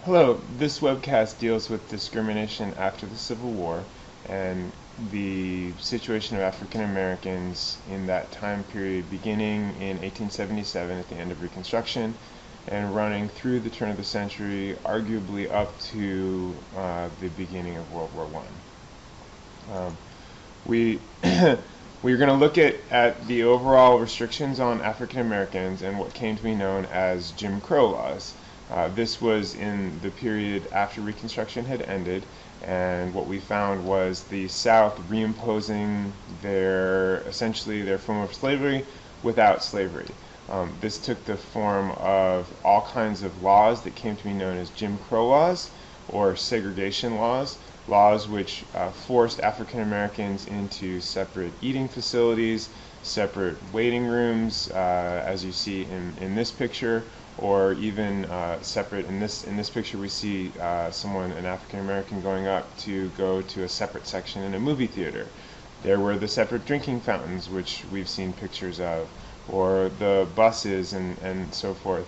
Hello, this webcast deals with discrimination after the Civil War and the situation of African Americans in that time period beginning in 1877 at the end of Reconstruction and running through the turn of the century, arguably up to the beginning of World War I. We we're going to look at the overall restrictions on African Americans and what came to be known as Jim Crow laws. This was in the period after Reconstruction had ended, and what we found was the South reimposing essentially their form of slavery without slavery. This took the form of all kinds of laws that came to be known as Jim Crow laws or segregation laws, laws which forced African Americans into separate eating facilities, separate waiting rooms, as you see in this picture, or even separate. In this picture, we see an African American, going up to go to a separate section in a movie theater. There were the separate drinking fountains, which we've seen pictures of, or the buses and so forth.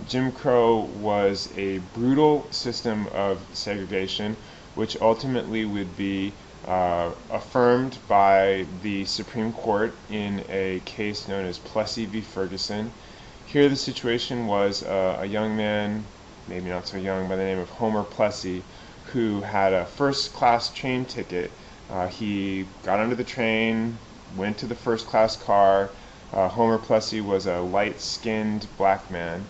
Jim Crow was a brutal system of segregation, which ultimately would be affirmed by the Supreme Court in a case known as Plessy v. Ferguson. Here the situation was a young man, maybe not so young, by the name of Homer Plessy, who had a first-class train ticket. He got onto the train, went to the first-class car. Homer Plessy was a light-skinned black man,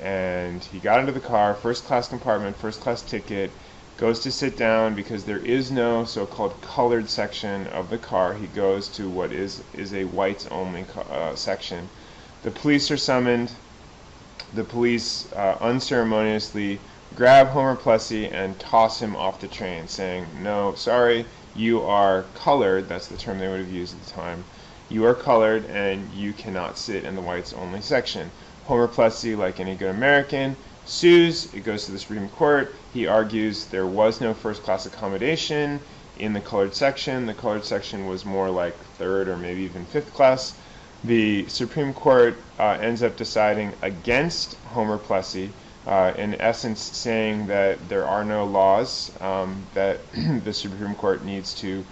and he got into the car, first-class compartment, first-class ticket, goes to sit down because there is no so-called colored section of the car. He goes to what is a whites-only section. The police are summoned. The police unceremoniously grab Homer Plessy and toss him off the train, saying, "No, sorry, you are colored." That's the term they would have used at the time. "You are colored and you cannot sit in the whites-only section." Homer Plessy, like any good American, sues. It goes to the Supreme Court. He argues there was no first-class accommodation in the colored section. The colored section was more like third or maybe even fifth class. The Supreme Court ends up deciding against Homer Plessy, in essence saying that there are no laws that the Supreme Court needs to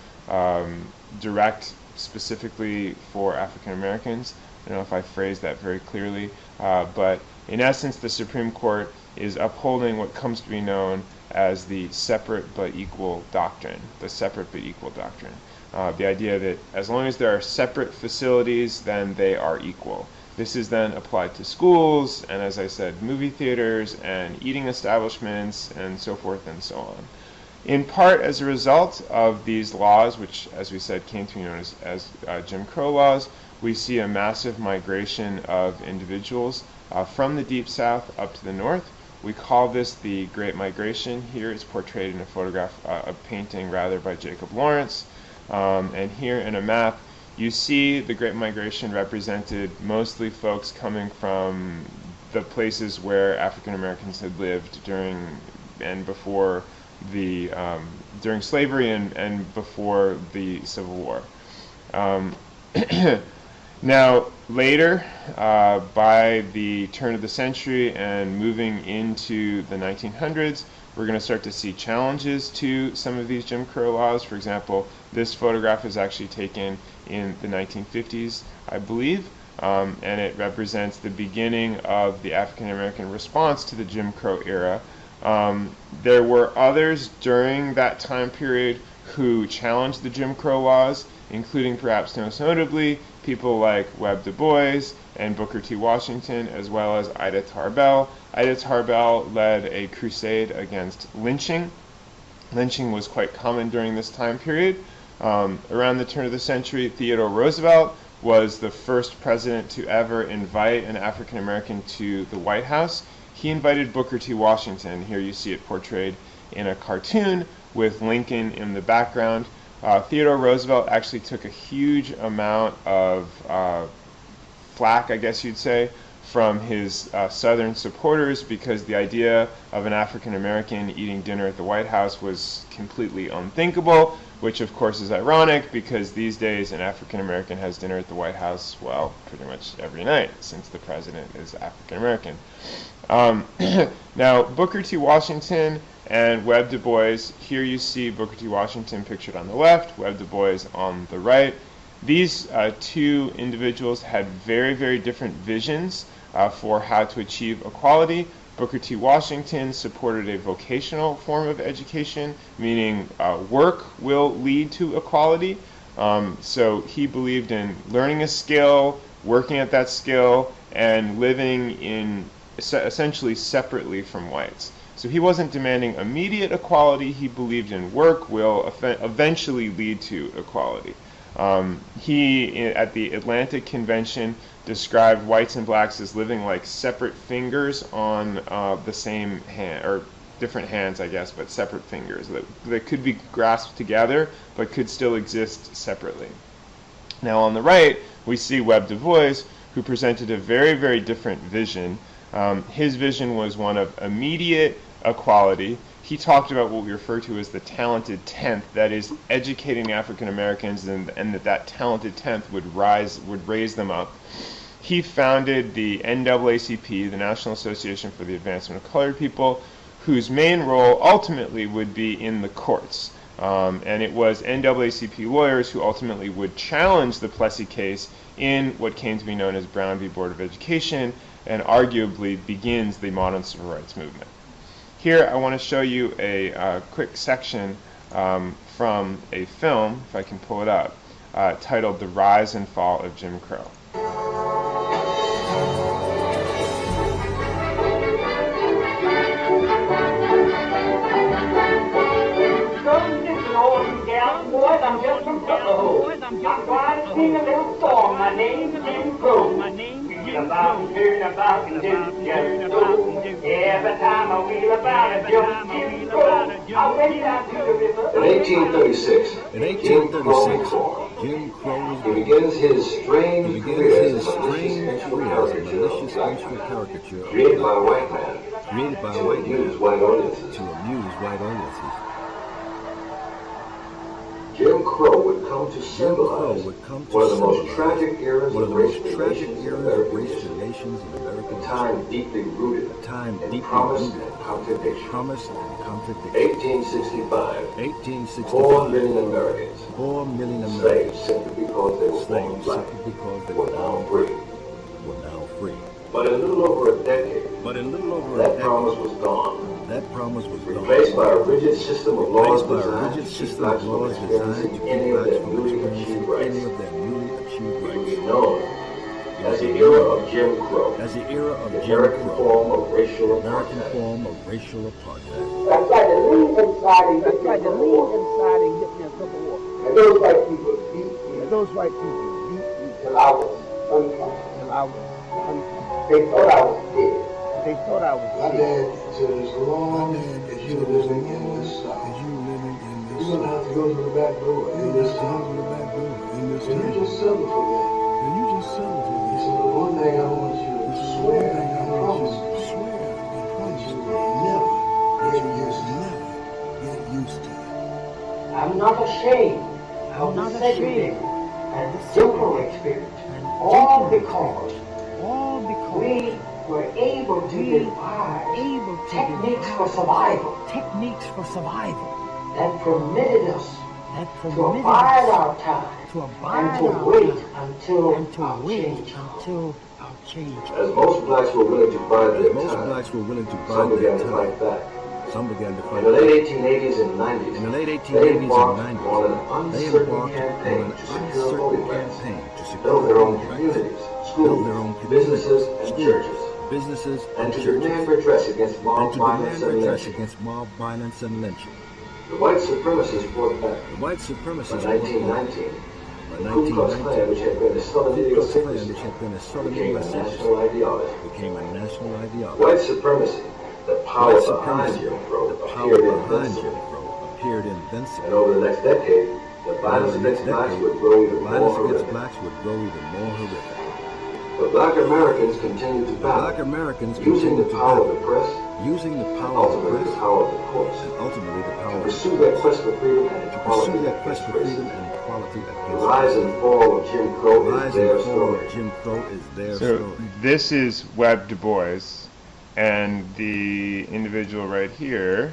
direct specifically for African Americans. I don't know if I phrased that very clearly, but in essence the Supreme Court is upholding what comes to be known as the separate but equal doctrine. The separate but equal doctrine. The idea that as long as there are separate facilities, then they are equal. This is then applied to schools, and as I said, movie theaters and eating establishments and so forth and so on. In part as a result of these laws, which as we said came to be known as Jim Crow laws, we see a massive migration of individuals from the Deep South up to the North. We call this the Great Migration. Here it's portrayed in a photograph, a painting rather, by Jacob Lawrence. And here in a map you see the Great Migration represented mostly folks coming from the places where African Americans had lived during and before the during slavery and before the Civil War. Now later, by the turn of the century and moving into the 1900s, we're going to start to see challenges to some of these Jim Crow laws. For example, this photograph is actually taken in the 1950s, I believe, and it represents the beginning of the African American response to the Jim Crow era. There were others during that time period who challenged the Jim Crow laws, including perhaps most notably people like Webb Du Bois and Booker T. Washington, as well as Ida Tarbell. Ida Tarbell led a crusade against lynching. Lynching was quite common during this time period. Around the turn of the century, Theodore Roosevelt was the first president to ever invite an African American to the White House. He invited Booker T. Washington. Here you see it portrayed in a cartoon with Lincoln in the background. Theodore Roosevelt actually took a huge amount of flack, I guess you'd say, from his Southern supporters, because the idea of an African American eating dinner at the White House was completely unthinkable, which of course is ironic because these days an African American has dinner at the White House, well, pretty much every night, since the president is African American. Now, Booker T. Washington and Webb Du Bois, here you see Booker T. Washington pictured on the left, Webb Du Bois on the right. These two individuals had very, very different visions for how to achieve equality. Booker T. Washington supported a vocational form of education, meaning work will lead to equality. So he believed in learning a skill, working at that skill, and living in essentially separately from whites. So he wasn't demanding immediate equality. He believed in work will eventually lead to equality. He, at the Atlantic Convention, described whites and blacks as living like separate fingers on the same hand, or different hands, I guess, but separate fingers that could be grasped together but could still exist separately. Now on the right, we see Webb Du Bois, who presented a very, very different vision. His vision was one of immediate equality. He talked about what we refer to as the talented tenth, that is, educating African Americans, and that talented tenth would raise them up. He founded the NAACP, the National Association for the Advancement of Colored People, whose main role ultimately would be in the courts. And it was NAACP lawyers who ultimately would challenge the Plessy case in what came to be known as Brown v. Board of Education, and arguably begins the modern civil rights movement. Here I want to show you a quick section from a film, if I can pull it up, titled The Rise and Fall of Jim Crow. Boys, I'm just from Tuckahoe. I'm trying to sing a little song. My name's Jim Crow. Wheel about, turn about, and do just so. Every time I wheel about, I jump Jim Crow. I went down to the river. In 1836, Jim Crow he begins his strange career as a malicious racial caricature created by a white man to amuse white audiences. Jim Crow would come to symbolize one of the most tragic eras of race relations in America, a time deeply rooted in promise and contradiction. 1865, 4 million Americans, slaves simply because they were born black, were now free. But in a little over a decade, that promise was gone. Replaced by a rigid system of laws designed to keep blacks from experiencing any of their newly achieved rights. It was known as the era of Jim Crow, the American form of racial apartheid. I tried to leave inside and get me a cup of water. And those white people beat me till I was unconscious. They thought I was dead. My dad said, as long as you're living in this South, you're going to have to go to the back door in this town. And you just settle for that. He said, the one thing I want you to swear, I promise you, that you never get used to it. I'm not ashamed of the segregated and the simple experience. All because we were able to devise techniques for survival that permitted us to abide our time and to wait until our change. As most blacks were willing to bide their time, some began to fight back. In the late 1880s and 90s, they embarked on an uncertain campaign to secure voting rights, build their own communities, schools, businesses, and churches, and to demand redress against mob violence and lynching. The white supremacists fought back. By 1919, the Ku Klux Klan, which had been a Southern idiosyncrasy, became a national ideology. White supremacy, the power behind Jim Crow, appeared invincible. And over the next decade, the violence against blacks would grow even more horrific. But black Americans continue to battle, using the power of the press, using the and power of the ultimately press, the power of the courts, and ultimately the power to of pursue their quest for freedom and to equality pursue their against quest for freedom racism. and equality The against rise and fall of Jim Crow is rise their and fall story. of Jim Crow is their So story. this is Webb Du Bois, and the individual right here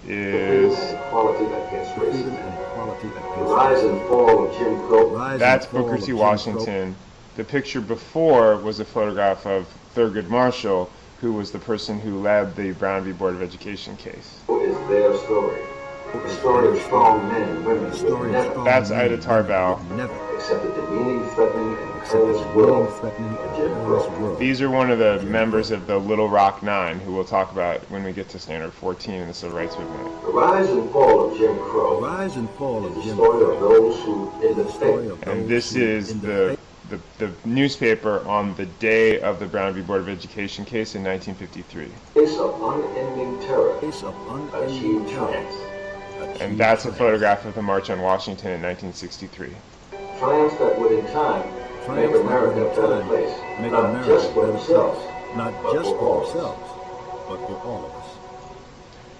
Freedom is, and equality against Freedom racism. and equality The against rise and fall of Jim Crow. rise that's and fall Booker of T. Jim Washington. The picture before was a photograph of Thurgood Marshall, who was the person who led the Brown v. Board of Education case. Is their story. The story of strong men and women The who story have of never strong That's men Ida and women Tarbell. who never accepted the demeaning, threatening, and accepted perilous the world meaning, threatening, of and Jim perilous Crow. world. These are one of the members of the Little Rock Nine, who we'll talk about when we get to Standard 14 in the Civil Rights Movement. The rise and fall of Jim The Crow rise and fall is of the Jim story of Crow those who, in the is the story faith, of And those this who, is in the newspaper on the day of the Brown v. Board of Education case in 1953. face of unending terror, face of unending achieved terror, triumphs. And that's a photograph of the March on Washington in 1963. Triumphs that would in time make America a better place, make not America just a for better themselves, place, not but just for for all of us. themselves, but for all of us.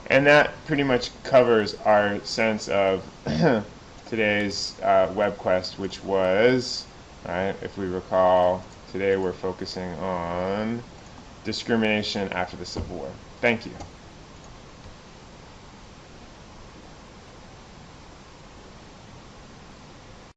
And that pretty much covers our sense of today's web quest, which was, right, if we recall, today we're focusing on discrimination after the Civil War. Thank you.